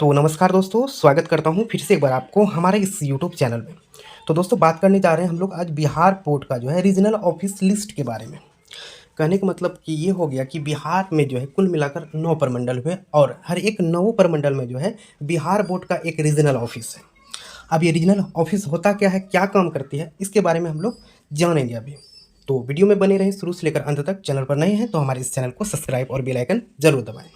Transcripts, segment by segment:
तो नमस्कार दोस्तों, स्वागत करता हूँ फिर से एक बार आपको हमारे इस यूट्यूब चैनल में। तो दोस्तों बात करने जा रहे हैं हम लोग आज बिहार बोर्ड का जो है रीजनल ऑफिस लिस्ट के बारे में। कहने का मतलब कि ये हो गया कि बिहार में जो है कुल मिलाकर 9 प्रमंडल हुए और हर एक 9 प्रमंडल में जो है बिहार बोर्ड का एक रीजनल ऑफिस है। अब ये रीजनल ऑफिस होता क्या है, क्या काम करती है, इसके बारे में हम लोग जानेंगे अभी। तो वीडियो में बने रहें शुरू से लेकर अंत तक। चैनल पर नए हैं तो हमारे इस चैनल को सब्सक्राइब और बेल आइकन जरूर दबाएँ।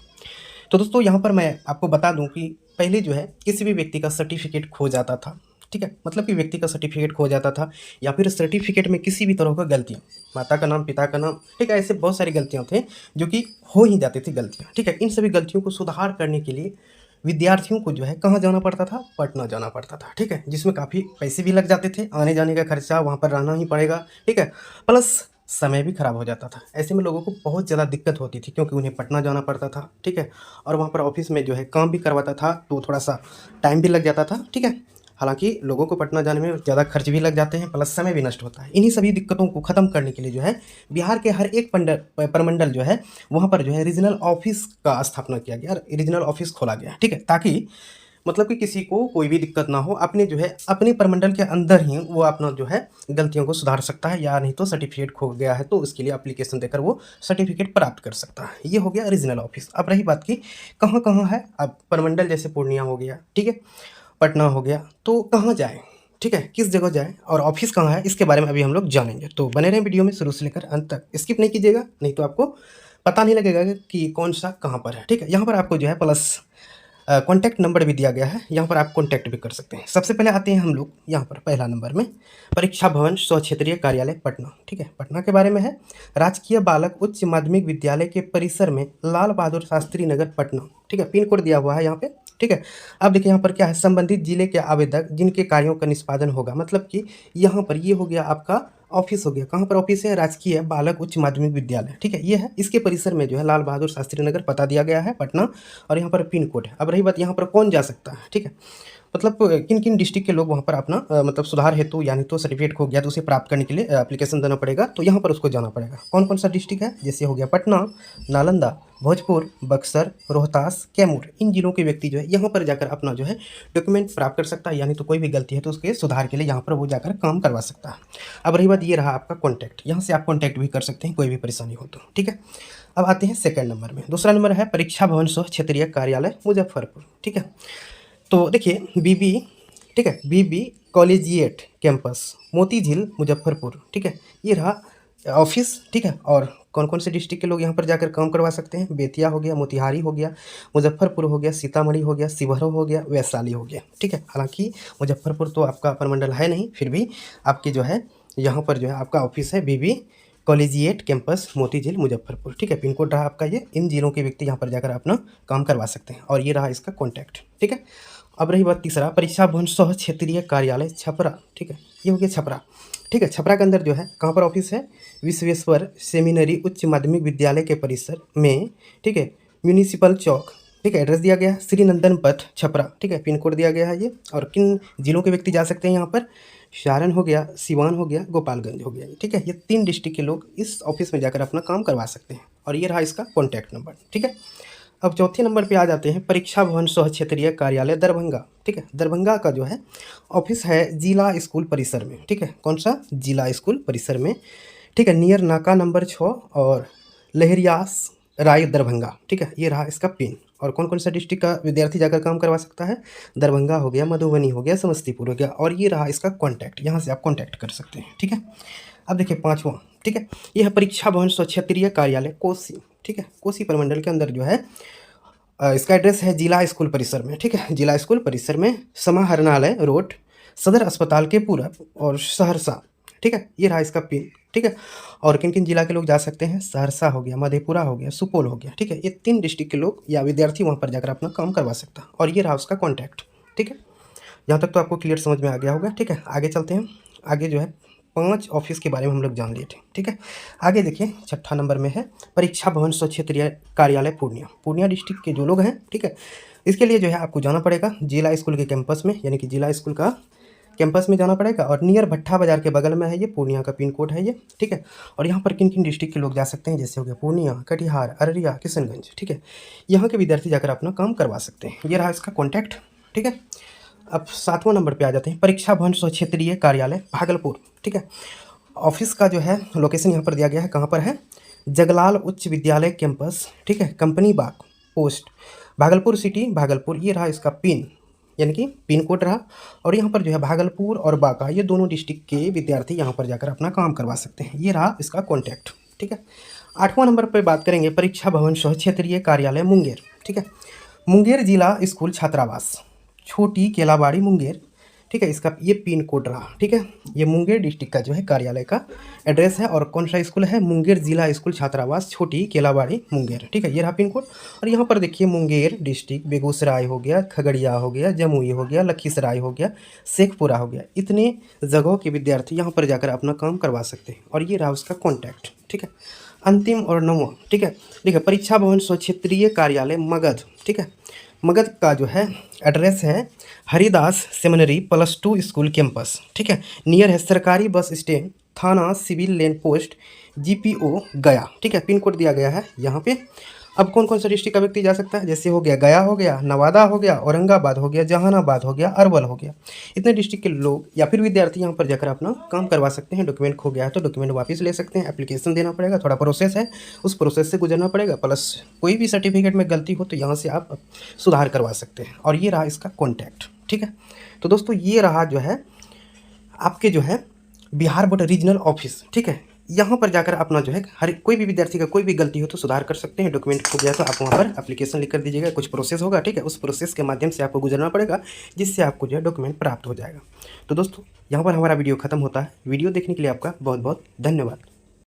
तो दोस्तों यहाँ पर मैं आपको बता दूं कि पहले जो है किसी भी व्यक्ति का सर्टिफिकेट खो जाता था। ठीक है, मतलब कि व्यक्ति का सर्टिफिकेट खो जाता था या फिर सर्टिफिकेट में किसी भी तरह का गलतियाँ, माता का नाम, पिता का नाम, ठीक है, ऐसे बहुत सारी गलतियाँ थे जो कि हो ही जाती थी गलतियाँ। ठीक है, इन सभी गलतियों को सुधार करने के लिए विद्यार्थियों को जो है कहाँ जाना पड़ता था, पटना जाना पड़ता था। ठीक है, जिसमें काफ़ी पैसे भी लग जाते थे, आने जाने का खर्चा, वहाँ पर रहना ही पड़ेगा। ठीक है, प्लस समय भी खराब हो जाता था। ऐसे में लोगों को बहुत ज़्यादा दिक्कत होती थी क्योंकि उन्हें पटना जाना पड़ता था। ठीक है, और वहाँ पर ऑफिस में जो है काम भी करवाता था तो थोड़ा सा टाइम भी लग जाता था। ठीक है, हालांकि लोगों को पटना जाने में ज़्यादा खर्च भी लग जाते हैं, प्लस समय भी नष्ट होता है। इन्हीं सभी दिक्कतों को ख़त्म करने के लिए जो है बिहार के हर एक प्रमंडल जो है वहाँ पर जो है रीजनल ऑफिस का स्थापना किया गया, रीजनल ऑफिस खोला गया। ठीक है, ताकि मतलब कि किसी को कोई भी दिक्कत ना हो, अपने जो है अपने प्रमंडल के अंदर ही वो अपना जो है गलतियों को सुधार सकता है, या नहीं तो सर्टिफिकेट खो गया है तो उसके लिए एप्लीकेशन देकर वो सर्टिफिकेट प्राप्त कर सकता है। ये हो गया रीजनल ऑफिस। अब रही बात की कहाँ कहाँ है। अब प्रमंडल जैसे पूर्णिया हो गया, ठीक है, पटना हो गया, तो कहाँ जाए, ठीक है, किस जगह जाए और ऑफिस कहाँ है, इसके बारे में अभी हम लोग जानेंगे। तो बने रहें वीडियो में शुरू से लेकर अंत तक, स्किप नहीं कीजिएगा, नहीं तो आपको पता नहीं लगेगा कि कौन सा कहाँ पर है। ठीक है, यहाँ पर आपको जो है प्लस कॉन्टैक्ट नंबर भी दिया गया है, यहाँ पर आप कॉन्टैक्ट भी कर सकते हैं। सबसे पहले आते हैं हम लोग यहाँ पर पहला नंबर में परीक्षा भवन स्व क्षेत्रीय कार्यालय पटना। ठीक है, पटना के बारे में है। राजकीय बालक उच्च माध्यमिक विद्यालय के परिसर में लाल बहादुर शास्त्री नगर पटना। ठीक है, पिन कोड दिया हुआ है यहाँ पे। ठीक है, अब देखिए यहाँ पर क्या है, संबंधित जिले के आवेदक जिनके कार्यों का निष्पादन होगा, मतलब कि यहाँ पर ये हो गया आपका ऑफिस हो गया। कहाँ पर ऑफिस है, राजकीय बालक उच्च माध्यमिक विद्यालय। ठीक है, ये है, इसके परिसर में जो है लाल बहादुर शास्त्री नगर पता दिया गया है पटना, और यहाँ पर पिन कोड है। अब रही बात यहाँ पर कौन जा सकता है। ठीक है, मतलब किन किन डिस्ट्रिक्ट के लोग वहाँ पर अपना मतलब सुधार हेतु, यानी तो सर्टिफिकेट खो गया तो उसे प्राप्त करने के लिए एप्लीकेशन देना पड़ेगा, तो यहाँ पर उसको जाना पड़ेगा। कौन कौन सा डिस्ट्रिक्ट है, जैसे हो गया पटना, नालंदा, भोजपुर, बक्सर, रोहतास, कैमूर, इन जिलों के व्यक्ति जो है यहाँ पर जाकर अपना जो है डॉक्यूमेंट प्राप्त कर सकता है, यानी तो कोई भी गलती है तो उसके सुधार के लिए यहाँ पर वो जाकर काम करवा सकता है। अब रही बात, ये रहा आपका कॉन्टैक्ट, यहाँ से आप कॉन्टैक्ट भी कर सकते हैं कोई भी परेशानी हो तो। ठीक है, अब आते हैं सेकंड नंबर में। दूसरा नंबर है परीक्षा भवन स्व क्षेत्रीय कार्यालय मुजफ्फरपुर। ठीक है, तो देखिए बीबी, ठीक है, बीबी कॉलेजिएट कैंपस मोती झील मुजफ्फरपुर। ठीक है, ये रहा ऑफिस। ठीक है, और कौन कौन से डिस्ट्रिक्ट के लोग यहाँ पर जाकर काम करवा सकते हैं, बेतिया हो गया, मोतिहारी हो गया, मुजफ्फरपुर हो गया, सीतामढ़ी हो गया, शिवहर हो गया, वैशाली हो गया। ठीक है, हालांकि मुजफ्फरपुर तो आपका प्रमंडल है नहीं, फिर भी आपके जो है यहाँ पर जो है आपका ऑफिस है बीबी कॉलेजिएट कैंपस मोती झील मुजफ्फरपुर। ठीक है, पिन कोड रहा आपका ये। इन जिलों के व्यक्ति यहाँ पर जाकर अपना काम करवा सकते हैं, और ये रहा इसका कॉन्टैक्ट। ठीक है, अब रही बात तीसरा परीक्षा भवन सह क्षेत्रीय कार्यालय छपरा। ठीक है, ये हो गया छपरा। ठीक है, छपरा के अंदर जो है कहाँ पर ऑफिस है, विश्वेश्वर सेमिनरी उच्च माध्यमिक विद्यालय के परिसर में। ठीक है, म्यूनिसिपल चौक। ठीक है, एड्रेस दिया गया है श्री नंदन पथ छपरा। ठीक है, पिन कोड दिया गया है ये। और किन जिलों के व्यक्ति जा सकते हैं यहाँ पर, सारण हो गया, सिवान हो गया, गोपालगंज हो गया। ठीक है, ये 3 डिस्ट्रिक्ट के लोग इस ऑफिस में जाकर अपना काम करवा सकते हैं, और ये रहा इसका कॉन्टैक्ट नंबर। ठीक है, अब चौथे नंबर पे आ जाते हैं परीक्षा भवन सह क्षेत्रीय कार्यालय दरभंगा। ठीक है, दरभंगा का जो है ऑफिस है जिला स्कूल परिसर में। ठीक है, कौन सा, जिला स्कूल परिसर में। ठीक है, नियर नाका नंबर 6 और लहरियास राय दरभंगा। ठीक है, ये रहा इसका पिन। और कौन कौन सा डिस्ट्रिक्ट का विद्यार्थी जाकर काम करवा सकता है, दरभंगा हो गया, मधुबनी हो गया, समस्तीपुर हो गया, और ये रहा इसका कॉन्टैक्ट, यहाँ से आप कॉन्टैक्ट कर सकते हैं। ठीक है, अब देखिए पाँचवां। ठीक है, यह है परीक्षा भवन स्व क्षेत्रीय कार्यालय कोसी। ठीक है, कोसी प्रमंडल के अंदर जो है इसका एड्रेस है जिला स्कूल परिसर में। ठीक है, जिला स्कूल परिसर में समाहरणालय रोड, सदर अस्पताल के पूरब और सहरसा। ठीक है, ये रहा इसका पिन। ठीक है, और किन किन जिला के लोग जा सकते हैं, सहरसा हो गया, मधेपुरा हो गया, सुपौल हो गया। ठीक है, ये 3 डिस्ट्रिक्ट के लोग या विद्यार्थी वहाँ पर जाकर अपना काम करवा सकता है, और ये रहा उसका कॉन्टैक्ट। ठीक है, यहाँ तक तो आपको क्लियर समझ में आ गया होगा। ठीक है, आगे चलते हैं। आगे जो है 5 ऑफिस के बारे में हम लोग जान लिए थे। ठीक है, आगे देखिए छठा नंबर में है परीक्षा भवन स्व क्षेत्रीय कार्यालय पूर्णिया। पूर्णिया डिस्ट्रिक्ट के जो लोग हैं, ठीक है, इसके लिए जो है आपको जाना पड़ेगा जिला स्कूल के कैंपस में, यानी कि जिला स्कूल का कैंपस में जाना पड़ेगा और नियर भट्टा बाजार के बगल में है ये, पूर्णिया का पिन कोड है ये, ठीक है। और यहाँ पर किन किन डिस्ट्रिक्ट के लोग जा सकते हैं, जैसे हो गया पूर्णिया, कटिहार, अररिया, किशनगंज, ठीक है। यहाँ के विद्यार्थी जाकर अपना काम करवा सकते हैं। ये रहा इसका कॉन्टैक्ट, ठीक है। अब 7वां नंबर पे आ जाते हैं, परीक्षा भवन क्षेत्रीय कार्यालय भागलपुर, ठीक है। ऑफिस का जो है लोकेशन यहाँ पर दिया गया है, कहाँ पर है, जगलाल उच्च विद्यालय कैंपस, ठीक है, कंपनी बाग पोस्ट, भागलपुर सिटी, भागलपुर। ये रहा इसका पिन, यानी कि पिन कोड रहा। और यहाँ पर जो है भागलपुर और बांका, ये दोनों डिस्ट्रिक्ट के विद्यार्थी यहाँ पर जाकर अपना काम करवा सकते हैं। ये रहा इसका कॉन्टैक्ट, ठीक है। 8वां नंबर पर बात करेंगे, परीक्षा भवन क्षेत्रीय कार्यालय मुंगेर, ठीक है। मुंगेर जिला स्कूल छात्रावास, छोटी केलाबाड़ी मुंगेर, ठीक है। इसका ये पिन कोड रहा, ठीक है। ये मुंगेर डिस्ट्रिक्ट का जो है कार्यालय का एड्रेस है। और कौन सा स्कूल है, मुंगेर जिला स्कूल छात्रावास, छोटी केलाबाड़ी मुंगेर, ठीक है। ये रहा पिन कोड। और यहाँ पर देखिए मुंगेर डिस्ट्रिक्ट, बेगूसराय हो गया, खगड़िया हो गया, जमुई हो गया, लखीसराय हो गया, शेखपुरा हो गया, इतने जगहों के विद्यार्थी यहाँ पर जाकर अपना काम करवा सकते हैं। और ये रहा उसका कॉन्टैक्ट, ठीक है। अंतिम और 9वां, ठीक है, देखिए परीक्षा भवन क्षेत्रीय कार्यालय मगध, ठीक है। मगध का जो है एड्रेस है हरिदास सेमिनरी +2 स्कूल कैंपस, ठीक है। नियर है सरकारी बस स्टैंड, थाना सिविल लाइन पोस्ट, GPO गया, ठीक है। पिन कोड दिया गया है यहाँ पे। अब कौन कौन सा डिस्ट्रिक्ट का व्यक्ति जा सकता है, जैसे हो गया गया हो गया, नवादा हो गया, औरंगाबाद हो गया, जहानाबाद हो गया, अरवल हो गया, इतने डिस्ट्रिक्ट के लोग या फिर विद्यार्थी यहाँ पर जाकर अपना काम करवा सकते हैं। डॉक्यूमेंट खो गया है तो डॉक्यूमेंट वापस ले सकते हैं, एप्लीकेशन देना पड़ेगा, थोड़ा प्रोसेस है, उस प्रोसेस से गुजरना पड़ेगा, प्लस कोई भी सर्टिफिकेट में गलती हो तो यहाँ से आप सुधार करवा सकते हैं। और ये रहा इसका कॉन्टैक्ट, ठीक है। तो दोस्तों ये रहा जो है आपके जो है बिहार बोर्ड रीजनल ऑफिस, ठीक है। यहाँ पर जाकर अपना जो है हर कोई भी विद्यार्थी का कोई भी गलती हो तो सुधार कर सकते हैं। डॉक्यूमेंट हो गया तो आप वहाँ पर एप्लीकेशन लिख कर दीजिएगा, कुछ प्रोसेस होगा, ठीक है। उस प्रोसेस के माध्यम से आपको गुजरना पड़ेगा, जिससे आपको जो है डॉक्यूमेंट प्राप्त हो जाएगा। तो दोस्तों यहाँ पर हमारा वीडियो खत्म होता है। वीडियो देखने के लिए आपका बहुत बहुत धन्यवाद।